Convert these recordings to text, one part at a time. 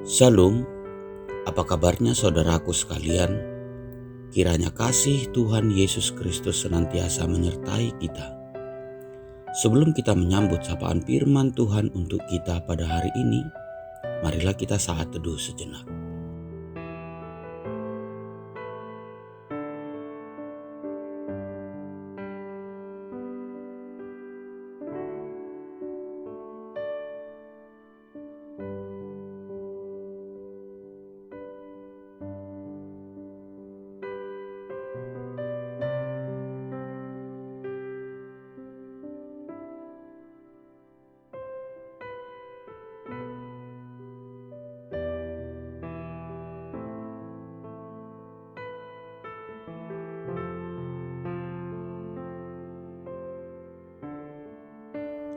Shalom, apa kabarnya saudaraku sekalian? Kiranya kasih Tuhan Yesus Kristus senantiasa menyertai kita. Sebelum kita menyambut sapaan firman Tuhan untuk kita pada hari ini, marilah kita saat teduh sejenak.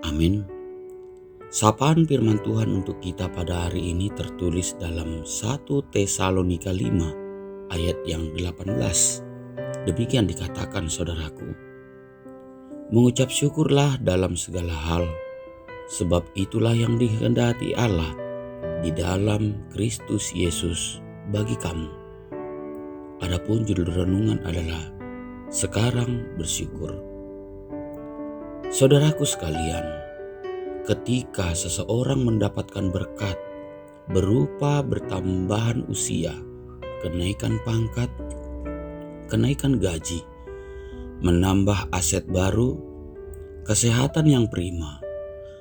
Amin. Sapaan firman Tuhan untuk kita pada hari ini tertulis dalam 1 Tesalonika 5 ayat yang 18. Demikian dikatakan saudaraku. Mengucap syukurlah dalam segala hal, sebab itulah yang dikehendaki Allah di dalam Kristus Yesus bagi kamu. Adapun judul renungan adalah Sekarang Bersyukur. Saudaraku sekalian, ketika seseorang mendapatkan berkat berupa bertambahan usia, kenaikan pangkat, kenaikan gaji, menambah aset baru, kesehatan yang prima,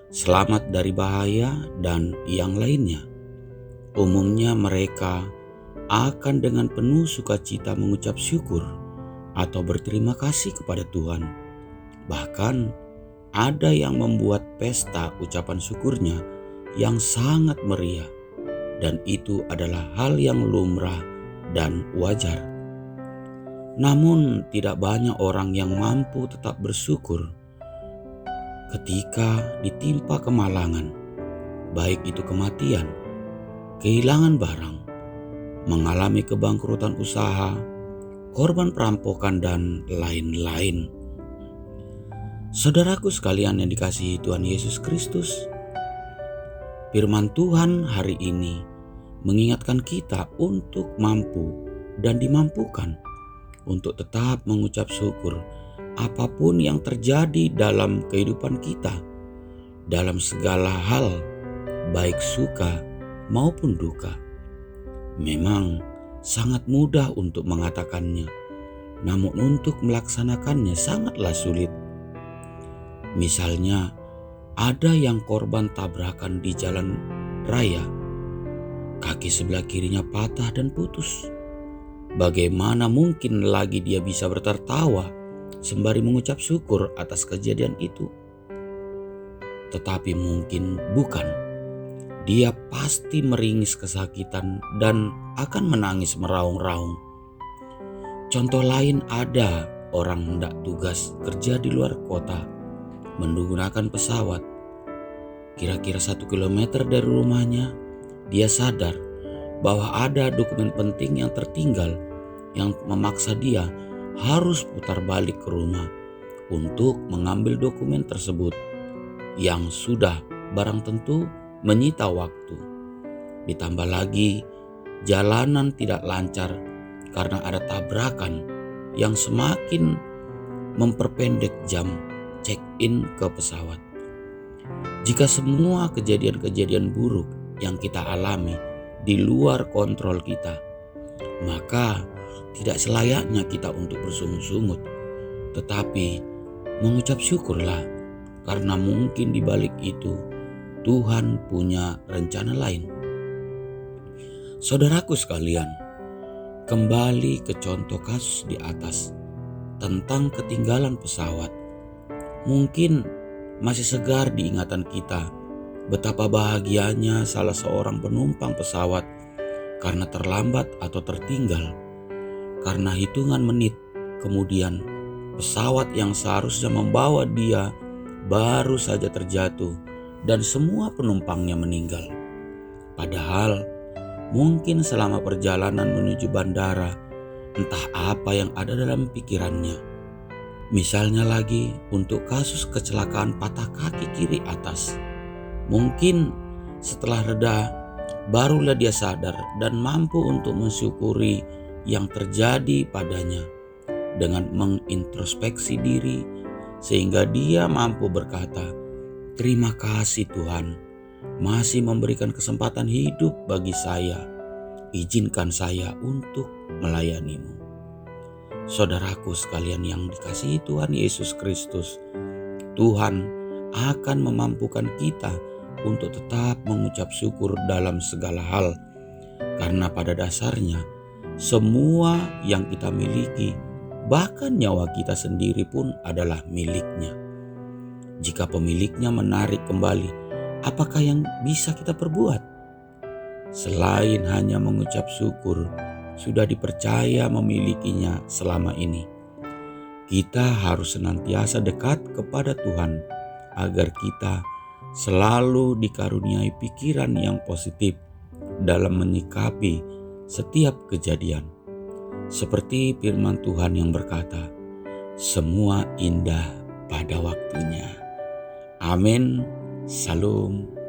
selamat dari bahaya, dan yang lainnya, umumnya mereka akan dengan penuh sukacita mengucap syukur atau berterima kasih kepada Tuhan. Bahkan ada yang membuat pesta ucapan syukurnya yang sangat meriah, dan itu adalah hal yang lumrah dan wajar. Namun tidak banyak orang yang mampu tetap bersyukur ketika ditimpa kemalangan, baik itu kematian, kehilangan barang, mengalami kebangkrutan usaha, korban perampokan, dan lain-lain. Saudaraku sekalian yang dikasihi Tuhan Yesus Kristus, firman Tuhan hari ini mengingatkan kita untuk mampu dan dimampukan untuk tetap mengucap syukur apapun yang terjadi dalam kehidupan kita, dalam segala hal, baik suka maupun duka. Memang sangat mudah untuk mengatakannya, namun untuk melaksanakannya sangatlah sulit. Misalnya, ada yang korban tabrakan di jalan raya, kaki sebelah kirinya patah dan putus. Bagaimana mungkin lagi dia bisa bertertawa sembari mengucap syukur atas kejadian itu? Tetapi mungkin bukan. Dia pasti meringis kesakitan dan akan menangis meraung-raung. Contoh lain, ada orang hendak tugas kerja di luar kota menggunakan pesawat. Kira-kira 1 kilometer dari rumahnya, dia sadar bahwa ada dokumen penting yang tertinggal yang memaksa dia harus putar balik ke rumah untuk mengambil dokumen tersebut yang sudah barang tentu menyita waktu. Ditambah lagi jalanan tidak lancar karena ada tabrakan yang semakin memperpendek jam check-in ke pesawat. Jika semua kejadian-kejadian buruk yang kita alami di luar kontrol kita, maka tidak selayaknya kita untuk bersungut-sungut, tetapi mengucap syukurlah, karena mungkin di balik itu Tuhan punya rencana lain. Saudaraku sekalian, kembali ke contoh kasus di atas tentang ketinggalan pesawat. Mungkin masih segar di ingatan kita betapa bahagianya salah seorang penumpang pesawat karena terlambat atau tertinggal. Karena hitungan menit kemudian pesawat yang seharusnya membawa dia baru saja terjatuh dan semua penumpangnya meninggal. Padahal mungkin selama perjalanan menuju bandara entah apa yang ada dalam pikirannya. Misalnya lagi untuk kasus kecelakaan patah kaki kiri atas. Mungkin setelah reda barulah dia sadar dan mampu untuk mensyukuri yang terjadi padanya dengan mengintrospeksi diri, sehingga dia mampu berkata, "Terima kasih Tuhan, masih memberikan kesempatan hidup bagi saya. Izinkan saya untuk melayani-Mu." Saudaraku sekalian yang dikasihi Tuhan Yesus Kristus, Tuhan akan memampukan kita untuk tetap mengucap syukur dalam segala hal, karena pada dasarnya semua yang kita miliki, bahkan nyawa kita sendiri pun adalah miliknya. Jika pemiliknya menarik kembali, apakah yang bisa kita perbuat? Selain hanya mengucap syukur, sudah dipercaya memilikinya selama ini. Kita harus senantiasa dekat kepada Tuhan agar kita selalu dikaruniai pikiran yang positif dalam menyikapi setiap kejadian. Seperti firman Tuhan yang berkata, "Semua indah pada waktunya." Amin. Shalom.